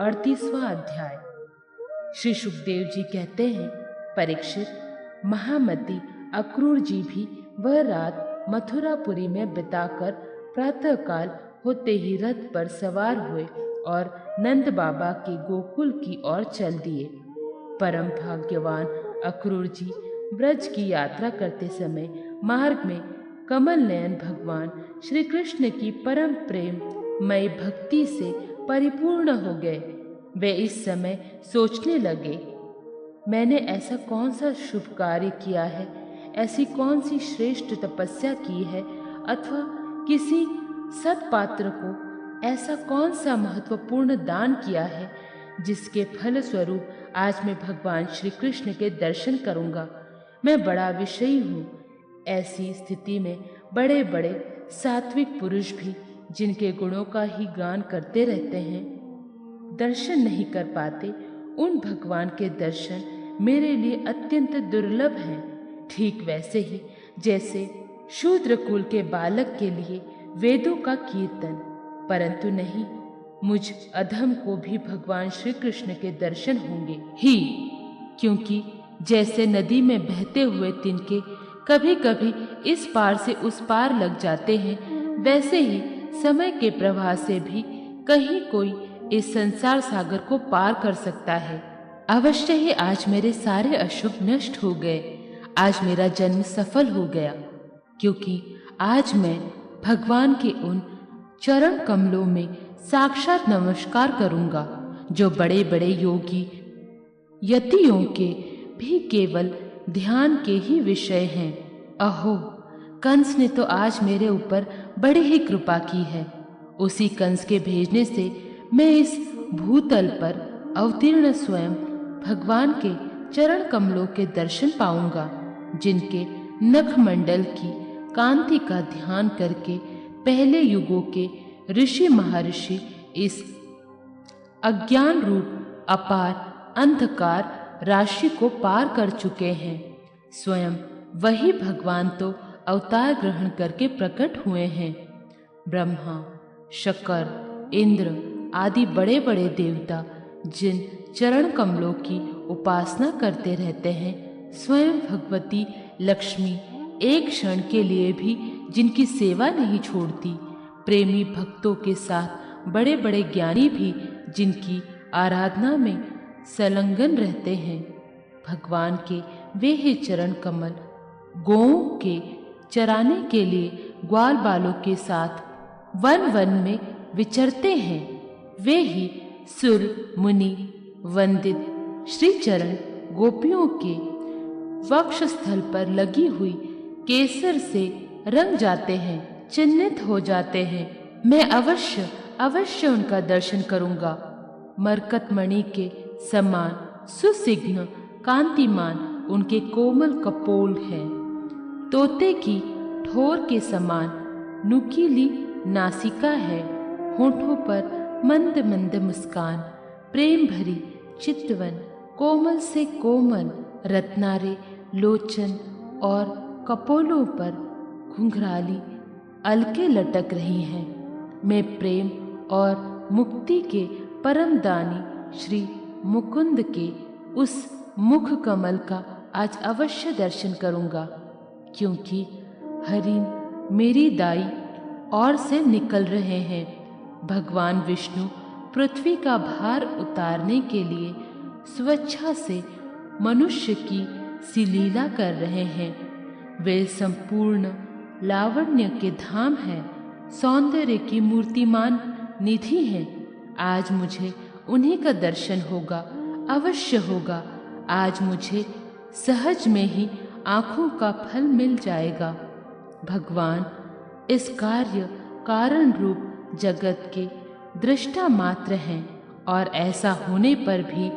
38वां अध्याय। श्री सुखदेव जी कहते हैं, परीक्षित, महामती अक्रूर जी भी वह रात मथुरापुरी में बिताकर प्रातःकाल होते ही रथ पर सवार हुए और नंद बाबा के गोकुल की ओर चल दिए। परम भाग्यवान अक्रूर जी ब्रज की यात्रा करते समय मार्ग में कमल नयन भगवान श्री कृष्ण की परम प्रेम मय भक्ति से परिपूर्ण हो गए। वे इस समय सोचने लगे, मैंने ऐसा कौन सा शुभ कार्य किया है, ऐसी कौन सी श्रेष्ठ तपस्या की है, अथवा किसी सत्पात्र को ऐसा कौन सा महत्वपूर्ण दान किया है जिसके फल स्वरूप आज मैं भगवान श्री कृष्ण के दर्शन करूंगा। मैं बड़ा विषयी हूँ। ऐसी स्थिति में बड़े बड़े सात्विक पुरुष भी जिनके गुणों का ही गान करते रहते हैं, दर्शन नहीं कर पाते। उन भगवान के दर्शन मेरे लिए अत्यंत दुर्लभ हैं। ठीक वैसे ही जैसे शूद्र कुल के बालक के लिए वेदों का कीर्तन, परंतु नहीं, मुझ अधम को भी भगवान श्री कृष्ण के दर्शन होंगे ही, क्योंकि जैसे नदी में बहते हुए तिनके कभी कभी इस पार से उस पार लग जाते हैं, वैसे ही समय के प्रवाह से भी कहीं कोई इस संसार सागर को पार कर सकता है। अवश्य ही आज मेरे सारे अशुभ नष्ट हो गए। आज मेरा जन्म सफल हो गया, क्योंकि आज मैं भगवान के उन चरण कमलों में साक्षात नमस्कार करूंगा जो बड़े बड़े योगी यतियों के भी केवल ध्यान के ही विषय हैं। अहो, कंस ने तो आज मेरे ऊपर बड़ी ही कृपा की है। उसी कंस के भेजने से मैं इस भूतल पर अवतीर्ण स्वयं भगवान के चरण कमलों के दर्शन पाऊंगा, जिनके नखमंडल की कांति का ध्यान करके पहले युगों के ऋषि महर्षि इस अज्ञान रूप अपार अंधकार राशि को पार कर चुके हैं। स्वयं वही भगवान तो अवतार ग्रहण करके प्रकट हुए हैं। ब्रह्मा, शकर, इंद्र आदि बड़े बड़े देवता जिन चरण कमलों की उपासना करते रहते हैं, स्वयं भगवती लक्ष्मी एक क्षण के लिए भी जिनकी सेवा नहीं छोड़ती, प्रेमी भक्तों के साथ बड़े बड़े ज्ञानी भी जिनकी आराधना में संलग्न रहते हैं, भगवान के वे ही चरण कमल गौओं के चराने के लिए ग्वाल बालों के साथ वन वन में विचरते हैं। वे ही सुर मुनि वंदित श्री चरण गोपियों के वक्षस्थल पर लगी हुई केसर से रंग जाते हैं, चिन्हित हो जाते हैं। मैं अवश्य अवश्य उनका दर्शन करूंगा। मरकतमणि के समान सुसिग्न कांतिमान उनके कोमल कपोल है। तोते की ठोर के समान नुकीली नासिका है। होठों पर मंद मंद मुस्कान, प्रेम भरी चितवन, कोमल से कोमल रत्नारे लोचन और कपोलों पर घुंघराली अलके लटक रही हैं। मैं प्रेम और मुक्ति के परम दानी श्री मुकुंद के उस मुख कमल का आज अवश्य दर्शन करूंगा, क्योंकि हरिण मेरी दाई ओर से निकल रहे हैं। भगवान विष्णु पृथ्वी का भार उतारने के लिए स्वेच्छा से मनुष्य की सी लीला कर रहे हैं। वे संपूर्ण लावण्य के धाम हैं, सौंदर्य की मूर्तिमान निधि हैं। आज मुझे उन्हीं का दर्शन होगा, अवश्य होगा। आज मुझे सहज में ही आंखों का फल मिल जाएगा। भगवान इस कार्य कारण रूप जगत के दृष्टा मात्र हैं, और ऐसा होने पर भी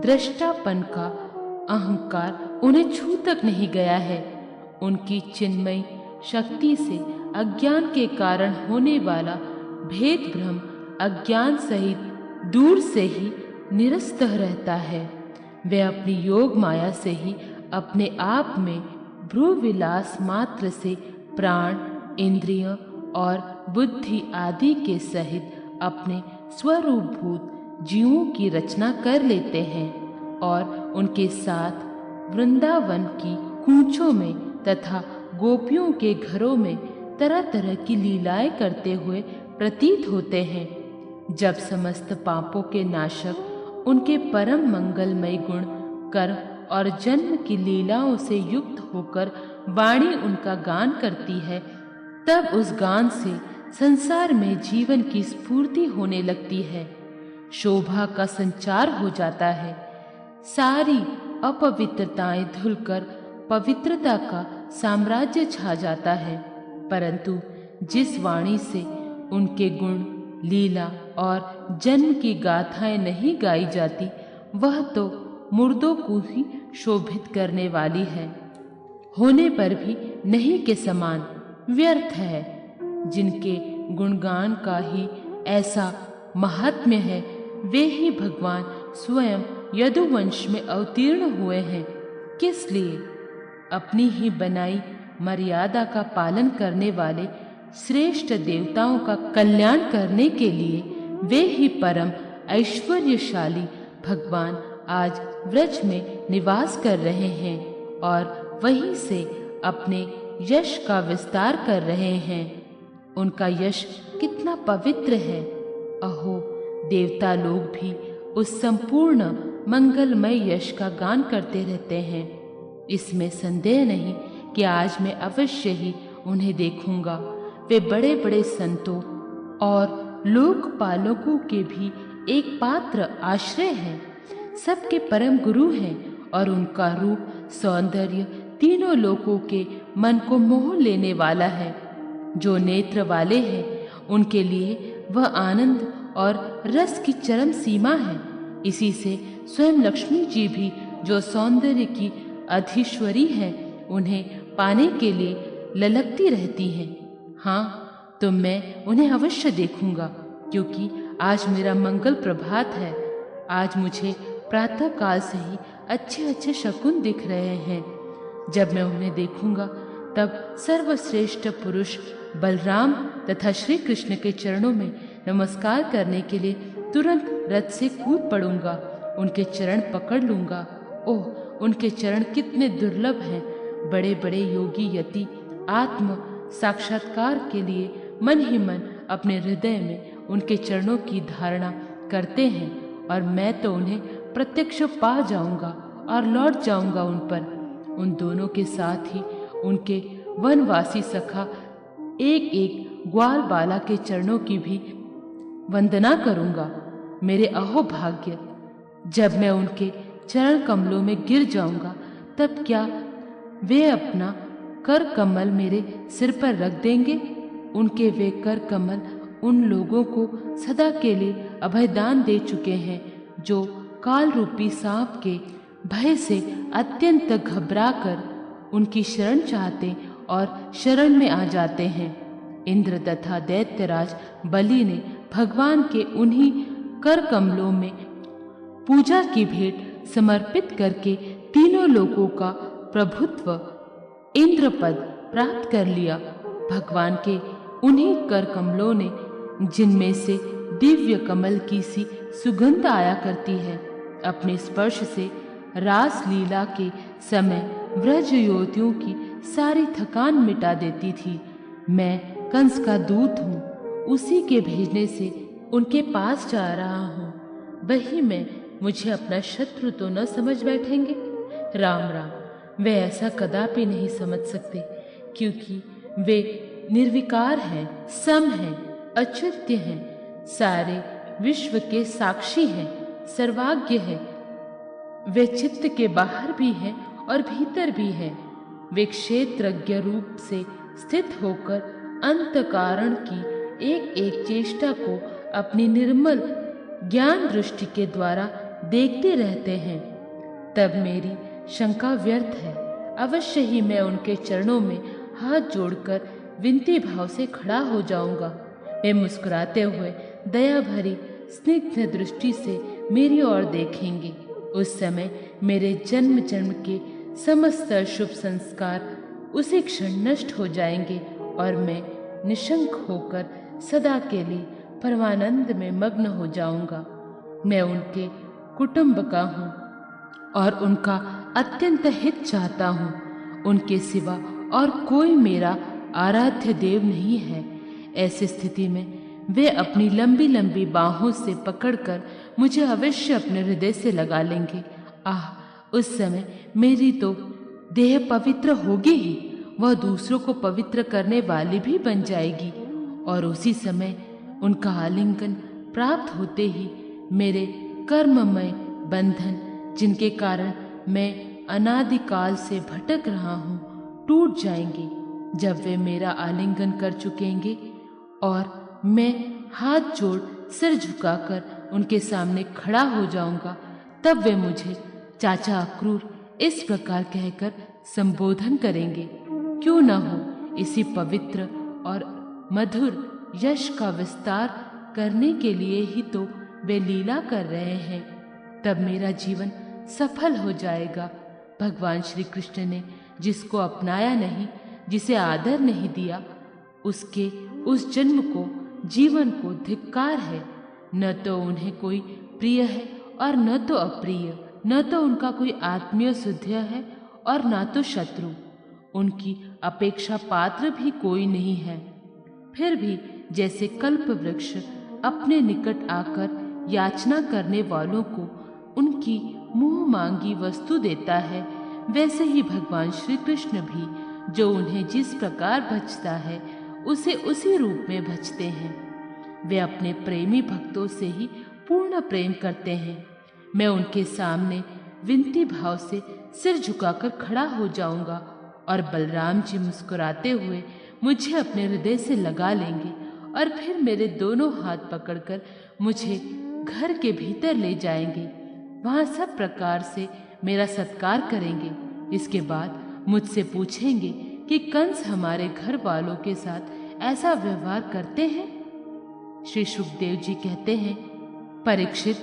दृष्टापन का अहंकार उन्हें छू तक नहीं गया है। उनकी चिन्मयी शक्ति से अज्ञान के कारण होने वाला भेद भ्रम अज्ञान सहित दूर से ही निरस्त रहता है। वे अपनी योग माया से ही अपने आप में भ्रू विलास मात्र से प्राण, इंद्रियों और बुद्धि आदि के सहित अपने स्वरूपभूत जीवों की रचना कर लेते हैं और उनके साथ वृंदावन की कूंचों में तथा गोपियों के घरों में तरह तरह की लीलाएं करते हुए प्रतीत होते हैं। जब समस्त पापों के नाशक उनके परम मंगलमय गुण, कर्म और जन्म की लीलाओं से युक्त होकर वाणी उनका गान करती है, तब उस गान से संसार में जीवन की स्फूर्ति होने लगती है, शोभा का संचार हो जाता है। सारी अपवित्रताएं धुलकर पवित्रता का साम्राज्य छा जाता है। परंतु जिस वाणी से उनके गुण, लीला और जन्म की गाथाएं नहीं गाई जाती, वह तो मुर्दों को ही शोभित करने वाली है, होने पर भी नहीं के समान व्यर्थ है। जिनके गुणगान का ही ऐसा महात्म्य है, वे ही भगवान स्वयं यदुवंश में अवतीर्ण हुए हैं। किस लिए? अपनी ही बनाई मर्यादा का पालन करने वाले श्रेष्ठ देवताओं का कल्याण करने के लिए वे ही परम ऐश्वर्यशाली भगवान आज व्रज में निवास कर रहे हैं और वहीं से अपने यश का विस्तार कर रहे हैं। उनका यश कितना पवित्र है। अहो, देवता लोग भी उस संपूर्ण मंगलमय यश का गान करते रहते हैं। इसमें संदेह नहीं कि आज मैं अवश्य ही उन्हें देखूंगा। वे बड़े बड़े संतों और लोकपालों के भी एक पात्र आश्रय हैं, सबके परम गुरु हैं और उनका रूप, सौंदर्य तीनों लोकों के मन को मोह लेने वाला है। जो नेत्र वाले हैं उनके लिए वह आनंद और रस की चरम सीमा है। इसी से स्वयं लक्ष्मी जी भी, जो सौंदर्य की अधीश्वरी है, उन्हें पाने के लिए ललकती रहती हैं। हाँ, तो मैं उन्हें अवश्य देखूंगा, क्योंकि आज मेरा मंगल प्रभात है। आज मुझे प्रातः काल से ही अच्छे अच्छे शकुन दिख रहे हैं। जब मैं उन्हें देखूंगा तब सर्वश्रेष्ठ पुरुष बलराम तथा श्री कृष्ण के चरणों में नमस्कार करने के लिए तुरंत रथ से कूद पड़ूंगा, उनके चरण पकड़ लूंगा। ओह, उनके चरण कितने दुर्लभ हैं। बड़े बड़े योगी यति आत्म साक्षात्कार के लिए मन ही मन अपने हृदय में उनके चरणों की धारणा करते हैं और मैं तो उन्हें प्रत्यक्ष पा जाऊंगा और लौट जाऊंगा उन पर। उन दोनों के साथ ही उनके वनवासी सखा एक एक ग्वाल बाला के चरणों की भी वंदना करूंगा। मेरे अहो भाग्य, जब मैं उनके चरण कमलों में गिर जाऊंगा तब क्या वे अपना कर कमल मेरे सिर पर रख देंगे? उनके वे कर कमल उन लोगों को सदा के लिए अभयदान दे चुके हैं जो काल रूपी सांप के भय से अत्यंत घबराकर उनकी शरण चाहते और शरण में आ जाते हैं। इंद्र तथा दैत्यराज बलि ने भगवान के उन्हीं कर कमलों में पूजा की भेंट समर्पित करके तीनों लोगों का प्रभुत्व इंद्रपद प्राप्त कर लिया। भगवान के उन्हीं कर कमलों ने, जिनमें से दिव्य कमल की सी सुगंध आया करती है, अपने स्पर्श से रास लीला के समय व्रज युवतियों की सारी थकान मिटा देती थी। मैं कंस का दूत हूँ, उसी के भेजने से उनके पास जा रहा हूँ। वही मैं, मुझे अपना शत्रु तो न समझ बैठेंगे। राम राम, वे ऐसा कदापि नहीं समझ सकते, क्योंकि वे निर्विकार हैं, सम हैं, अच्युत्य हैं, सारे विश्व के साक्षी हैं, सर्वाज्ञ हैं। वे चित्त के बाहर भी हैं और भीतर भी हैं। वे क्षेत्रज्ञ रूप से स्थित होकर अंत कारण की एक एक चेष्टा को अपनी निर्मल ज्ञान दृष्टि के द्वारा देखते रहते हैं। तब मेरी शंका व्यर्थ है। अवश्य ही मैं उनके चरणों में हाथ जोड़कर विनती भाव से खड़ा हो जाऊंगा। वे मुस्कुराते हुए दया भरी स्निग्ध दृष्टि से मेरी ओर देखेंगे। उस समय मेरे जन्म जन्म के समस्त शुभ संस्कार उसी क्षण नष्ट हो जाएंगे और मैं निशंक होकर सदा के लिए परमानंद में मग्न हो जाऊंगा। मैं उनके कुटुंब का हूँ और उनका अत्यंत हित चाहता हूँ। उनके सिवा और कोई मेरा आराध्य देव नहीं है। ऐसी स्थिति में वे अपनी लंबी लंबी बाहों से पकड़कर मुझे अवश्य अपने हृदय से लगा लेंगे। आह, उस समय मेरी तो देह पवित्र होगी ही, वह दूसरों को पवित्र करने वाली भी बन जाएगी। और उसी समय उनका आलिंगन प्राप्त होते ही मेरे कर्ममय बंधन, जिनके कारण मैं अनादिकाल से भटक रहा हूँ, टूट जाएंगे। जब वे मेरा आलिंगन कर चुकेंगे और मैं हाथ जोड़ सिर झुकाकर उनके सामने खड़ा हो जाऊंगा, तब वे मुझे चाचा अक्रूर इस प्रकार कहकर संबोधन करेंगे। क्यों न हो, इसी पवित्र और मधुर यश का विस्तार करने के लिए ही तो वे लीला कर रहे हैं। तब मेरा जीवन सफल हो जाएगा। भगवान श्री कृष्ण ने जिसको अपनाया नहीं, जिसे आदर नहीं दिया, उसके उस जन्म को, जीवन को धिक्कार है। न तो उन्हें कोई प्रिय है और न तो अप्रिय, न तो उनका कोई आत्मीय सुध्य है और न तो शत्रु। उनकी अपेक्षा पात्र भी कोई नहीं है। फिर भी जैसे कल्प वृक्ष अपने निकट आकर याचना करने वालों को उनकी मुंह मांगी वस्तु देता है, वैसे ही भगवान श्री कृष्ण भी जो उन्हें जिस प्रकार भजता है उसे उसी रूप में भजते हैं। वे अपने प्रेमी भक्तों से ही पूर्ण प्रेम करते हैं। मैं उनके सामने विनती भाव से सिर झुकाकर खड़ा हो जाऊंगा और बलराम जी मुस्कुराते हुए मुझे अपने हृदय से लगा लेंगे और फिर मेरे दोनों हाथ पकड़कर मुझे घर के भीतर ले जाएंगे। वहाँ सब प्रकार से मेरा सत्कार करेंगे। इसके बाद मुझसे पूछेंगे कि कंस हमारे घर वालों के साथ ऐसा व्यवहार करते हैं। श्री सुखदेव जी कहते हैं, परीक्षित,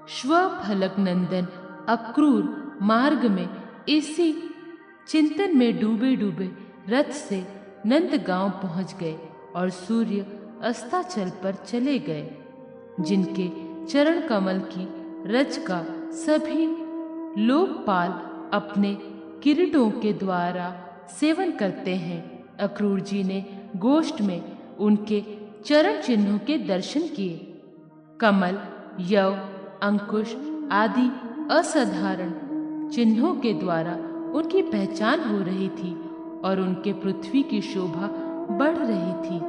श्वफलक नंदन अक्रूर मार्ग में इसी चिंतन में डूबे डूबे रथ से नंदगांव पहुंच गए और सूर्य अस्ताचल पर चले गए। जिनके चरण कमल की रज का सभी लोकपाल अपने किरीटों के द्वारा सेवन करते हैं। अक्रूर जी ने गोष्ठ में उनके चरण चिन्हों के दर्शन किए। कमल, यव, अंकुश आदि असाधारण चिन्हों के द्वारा उनकी पहचान हो रही थी और उनके पृथ्वी की शोभा बढ़ रही थी।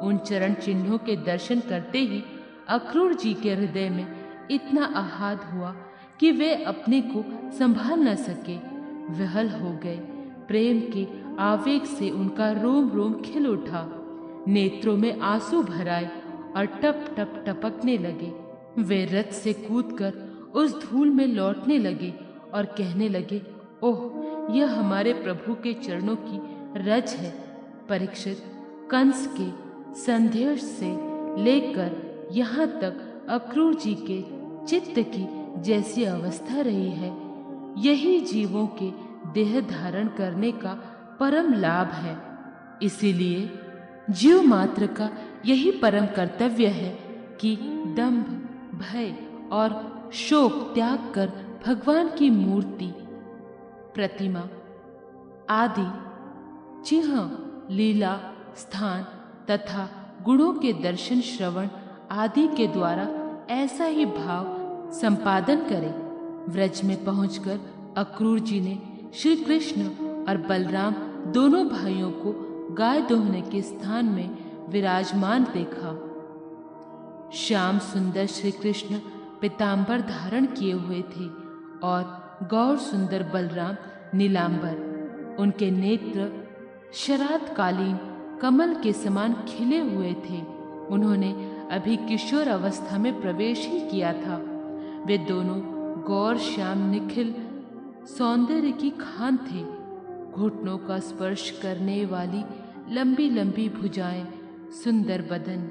उन चरण चिन्हों के दर्शन करते ही अक्रूर जी के हृदय में इतना आह्लाद हुआ कि वे अपने को संभाल न सके, विहल हो गए। प्रेम के आवेग से उनका रोम रोम खिल उठा, नेत्रों में आंसू भर आए और टप टप टपकने लगे। वे रथ से कूदकर उस धूल में लौटने लगे और कहने लगे, ओह, यह हमारे प्रभु के चरणों की रज है। परीक्षित, कंस के संदेश से लेकर यहाँ तक अक्रूर जी के चित्त की जैसी अवस्था रही है, यही जीवों के देह धारण करने का परम लाभ है। इसीलिए जीव मात्र का यही परम कर्तव्य है कि दंभ, भय और शोक त्याग कर भगवान की मूर्ति, प्रतिमा आदि चिन्ह, लीला, स्थान तथा गुणों के दर्शन, श्रवण आदि के द्वारा ऐसा ही भाव संपादन करें। व्रज में पहुंचकर अक्रूर जी ने श्री कृष्ण और बलराम दोनों भाइयों को गाय दोहने के स्थान में विराजमान देखा। श्याम सुंदर श्री कृष्ण पीतांबर धारण किए हुए थे और गौर सुंदर बलराम नीलांबर। उनके नेत्र शरदकालीन कमल के समान खिले हुए थे। उन्होंने अभी किशोर अवस्था में प्रवेश ही किया था। वे दोनों गौर श्याम निखिल सौंदर्य की खान थे। घुटनों का स्पर्श करने वाली लंबी लंबी भुजाएं, सुंदर बदन,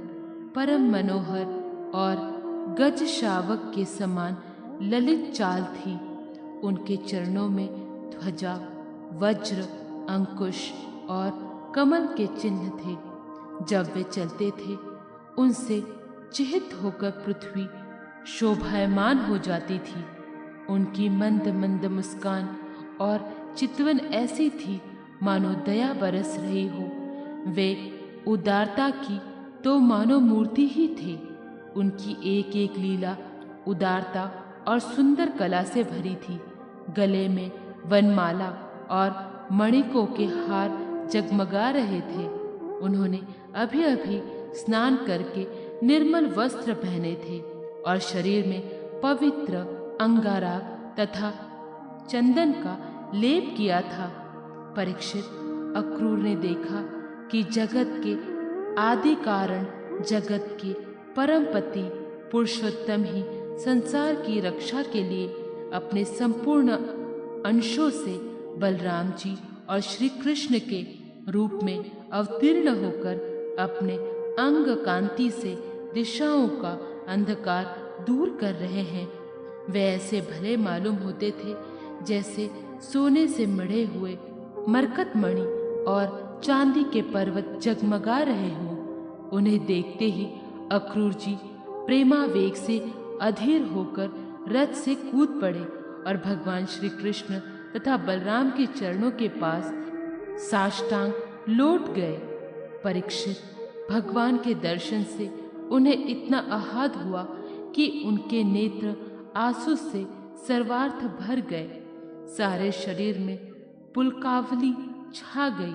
परम मनोहर और गज शावक के समान ललित चाल थी। उनके चरणों में ध्वजा, वज्र, अंकुश और कमल के चिन्ह थे। जब वे चलते थे, उनसे चिहित होकर पृथ्वी शोभायमान हो जाती थी। उनकी मंद मंद मुस्कान और चितवन ऐसी थी मानो दया बरस रही हो। वे उदारता की तो मानो मूर्ति ही थे। उनकी एक एक लीला उदारता और सुंदर कला से भरी थी। गले में वनमाला और मणिकों के हार जगमगा रहे थे। उन्होंने अभी अभी स्नान करके निर्मल वस्त्र पहने थे और शरीर में पवित्र अंगारा तथा चंदन का लेप किया था। परीक्षित अक्रूर ने देखा कि जगत के आदि कारण, जगत के परमपति पुरुषोत्तम ही संसार की रक्षा के लिए अपने संपूर्ण अंशों से बलराम जी और श्री कृष्ण के रूप में अवतीर्ण होकर अपने अंग कांति से दिशाओं का अंधकार दूर कर रहे हैं। वे ऐसे भले मालूम होते थे जैसे सोने से मढ़े हुए मरकतमणि और चांदी के पर्वत जगमगा रहे हों। उन्हें देखते ही अक्रूर जी प्रेमावेग से अधीर होकर रथ से कूद पड़े और भगवान श्री कृष्ण तथा बलराम के चरणों के पास साष्टांग लौट गए। परीक्षित भगवान के दर्शन से उन्हें इतना आह्लाद हुआ कि उनके नेत्र आंसू से सर्वार्थ भर गए। सारे शरीर में पुलकावली छा गई।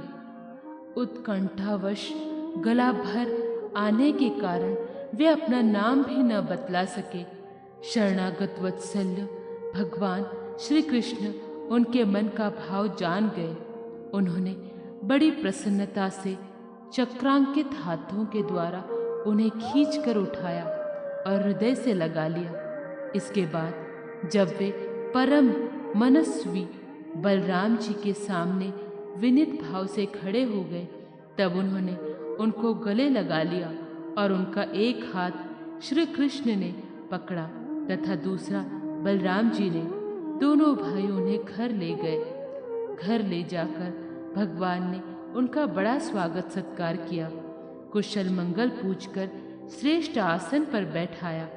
उत्कंठावश गला भर आने के कारण वे अपना नाम भी न बतला सके। शरणागत वत्सल्य भगवान श्री कृष्ण उनके मन का भाव जान गए। उन्होंने बड़ी प्रसन्नता से चक्रांकित हाथों के द्वारा उन्हें खींचकर उठाया और हृदय से लगा लिया। इसके बाद जब वे परम मनस्वी बलराम जी के सामने विनीत भाव से खड़े हो गए, तब उन्होंने उनको गले लगा लिया और उनका एक हाथ श्री कृष्ण ने पकड़ा तथा दूसरा बलराम जी ने। दोनों भाई उन्हें घर ले गए। घर ले जाकर भगवान ने उनका बड़ा स्वागत सत्कार किया, कुशल मंगल पूछकर श्रेष्ठ आसन पर बैठाया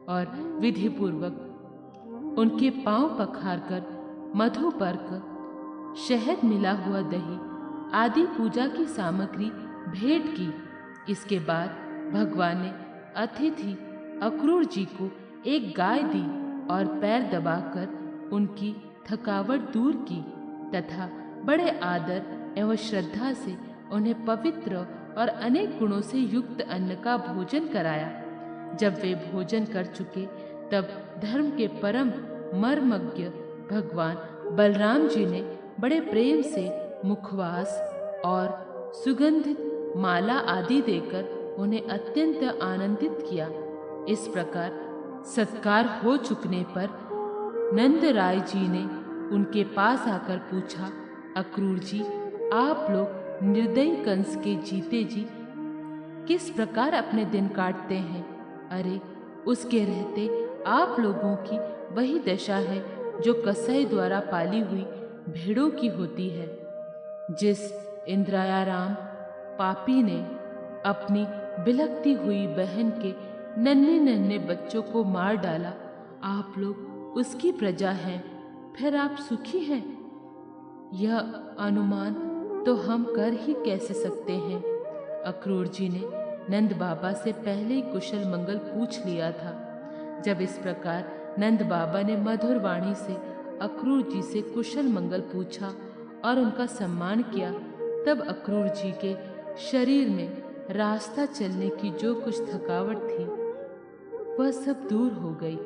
और विधि पूर्वक उनके पांव पखारकर मधुपर्क, शहद मिला हुआ दही आदि पूजा की सामग्री भेंट की। इसके बाद भगवान ने अतिथि अक्रूर जी को एक गाय दी और पैर दबाकर उनकी थकावट दूर की तथा बड़े आदर एवं श्रद्धा से उन्हें पवित्र और अनेक गुणों से युक्त अन्न का भोजन कराया। जब वे भोजन कर चुके तब धर्म के परम मर्मज्ञ भगवान बलराम जी ने बड़े प्रेम से मुखवास और सुगंधित माला आदि देकर उन्हें अत्यंत आनंदित किया। इस प्रकार सत्कार हो चुकने पर नंद राय जी ने उनके पास आकर पूछा, अक्रूर जी, आप लोग निर्दयी कंस के जीते जी किस प्रकार अपने दिन काटते हैं? अरे, उसके रहते आप लोगों की वही दशा है जो कसाई द्वारा पाली हुई भेड़ों की होती है। जिस इंद्रायाराम पापी ने अपनी बिलखती हुई बहन के नन्हे नन्हे बच्चों को मार डाला, आप लोग उसकी प्रजा हैं, फिर आप सुखी हैं? यह अनुमान तो हम कर ही कैसे सकते हैं? अक्रूर जी ने नंद बाबा से पहले ही कुशल मंगल पूछ लिया था। जब इस प्रकार नंद बाबा ने मधुर वाणी से अक्रूर जी से कुशल मंगल पूछा और उनका सम्मान किया, तब अक्रूर जी के शरीर में रास्ता चलने की जो कुछ थकावट थी वह सब दूर हो गई।